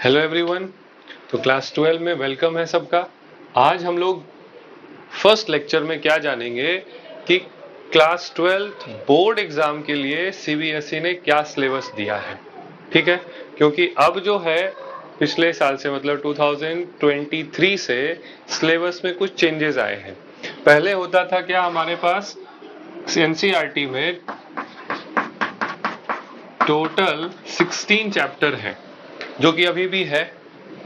Hello everyone. तो class 12 में welcome है सबका। आज हम लोग फर्स्ट लेक्चर में क्या जानेंगे कि क्लास 12 बोर्ड एग्जाम के लिए सीबीएसई ने क्या सिलेबस दिया है। ठीक है, क्योंकि अब जो है पिछले साल से मतलब 2023 से सिलेबस में कुछ चेंजेस आए हैं। पहले होता था क्या, हमारे पास एनसीईआरटी में टोटल 16 चैप्टर है, जो कि अभी भी है।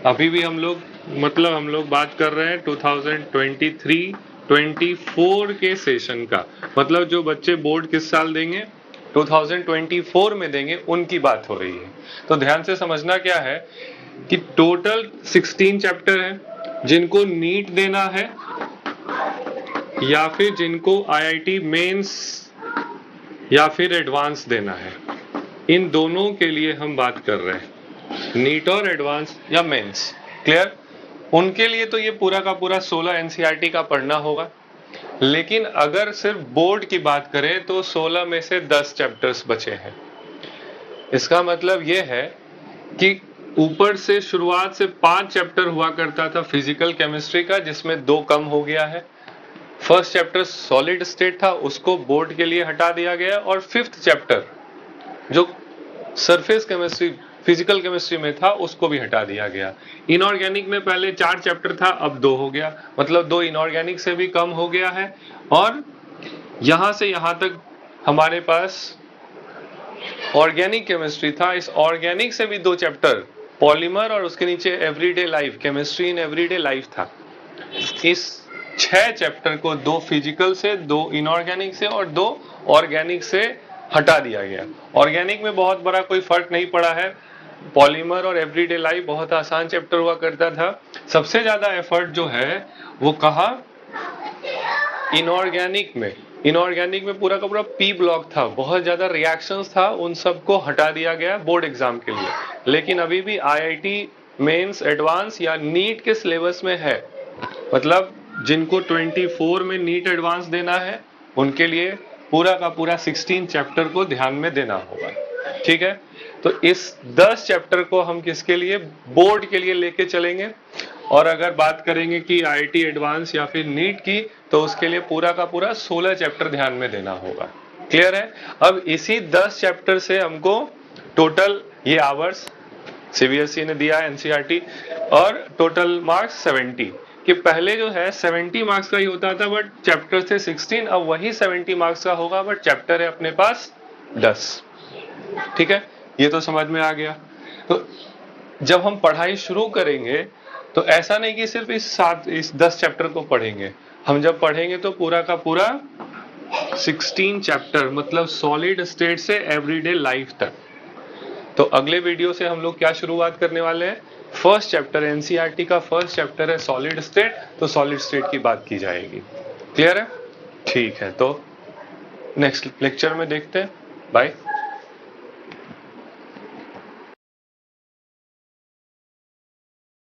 अभी भी हम लोग बात कर रहे हैं 2023-24 के सेशन का। मतलब जो बच्चे बोर्ड किस साल देंगे, 2024 में देंगे, उनकी बात हो रही है। तो ध्यान से समझना क्या है कि टोटल 16 चैप्टर है, जिनको नीट देना है या फिर जिनको आईआईटी मेंस या फिर एडवांस देना है। इन दोनों के लिए हम बात कर रहे हैं, नीट और एडवांस या मेंस। क्लियर? उनके लिए तो ये पूरा का पूरा 16 एनसीईआरटी का पढ़ना होगा। लेकिन अगर सिर्फ बोर्ड की बात करें तो 16 में से 10 चैप्टर्स बचे हैं। इसका मतलब ये है कि ऊपर से शुरुआत से 5 चैप्टर हुआ करता था फिजिकल केमिस्ट्री का, जिसमें 2 कम हो गया है। फर्स्ट चैप्टर सॉलिड स्टेट था, उसको बोर्ड के लिए हटा दिया गया। और 5th चैप्टर जो सरफेस केमिस्ट्री फिजिकल केमिस्ट्री में था, उसको भी हटा दिया गया। इनऑर्गेनिक में पहले 4 चैप्टर था, अब 2 हो गया। मतलब 2 इनऑर्गेनिक से भी कम हो गया है। और यहां से यहां तक हमारे पास ऑर्गेनिक केमिस्ट्री था, इस ऑर्गेनिक से भी 2 चैप्टर पॉलीमर और उसके नीचे everyday life, chemistry in everyday life था। इस 6 चैप्टर को 2 फिजिकल से, 2 इनऑर्गेनिक से और 2 ऑर्गेनिक से हटा दिया गया। ऑर्गेनिक में बहुत बड़ा कोई फर्क नहीं पड़ा है। पॉलीमर और एवरीडे लाइफ बहुत आसान चैप्टर हुआ करता था। सबसे ज्यादा एफर्ट जो है वो कहा, इनऑर्गेनिक में। इनऑर्गेनिक में पूरा का पूरा पी ब्लॉक था, बहुत ज्यादा रिएक्शंस था, उन सबको हटा दिया गया बोर्ड एग्जाम के लिए। लेकिन अभी भी आईआईटी मेंस, एडवांस या नीट के सिलेबस में है। मतलब जिनको 24 में नीट एडवांस देना है, उनके लिए पूरा का पूरा 16 चैप्टर को ध्यान में देना होगा। ठीक है, तो इस 10 चैप्टर को हम किसके लिए, बोर्ड के लिए लेके चलेंगे। और अगर बात करेंगे कि आईआईटी एडवांस या फिर नीट की, तो उसके लिए पूरा का पूरा 16 चैप्टर ध्यान में देना होगा। क्लियर है? अब इसी 10 चैप्टर से हमको टोटल ये आवर्स सीबीएसई ने दिया है, एनसीईआरटी, और टोटल मार्क्स 70। कि पहले जो है 70 मार्क्स का ही होता था, बट चैप्टर थे 16, अब वही 70 मार्क्स का होगा, बट चैप्टर है अपने पास 10। ठीक है, ये तो समझ में आ गया। तो जब हम पढ़ाई शुरू करेंगे तो ऐसा नहीं कि सिर्फ इस 10 चैप्टर को पढ़ेंगे। हम जब पढ़ेंगे तो पूरा का पूरा 16 चैप्टर, मतलब सॉलिड स्टेट से एवरीडे लाइफ तक। तो अगले वीडियो से हम लोग क्या शुरुआत करने वाले हैं, फर्स्ट चैप्टर, एनसीईआरटी का फर्स्ट चैप्टर है सॉलिड स्टेट, तो सॉलिड स्टेट की बात की जाएगी। क्लियर है? ठीक है, तो नेक्स्ट लेक्चर में देखते हैं। बाय।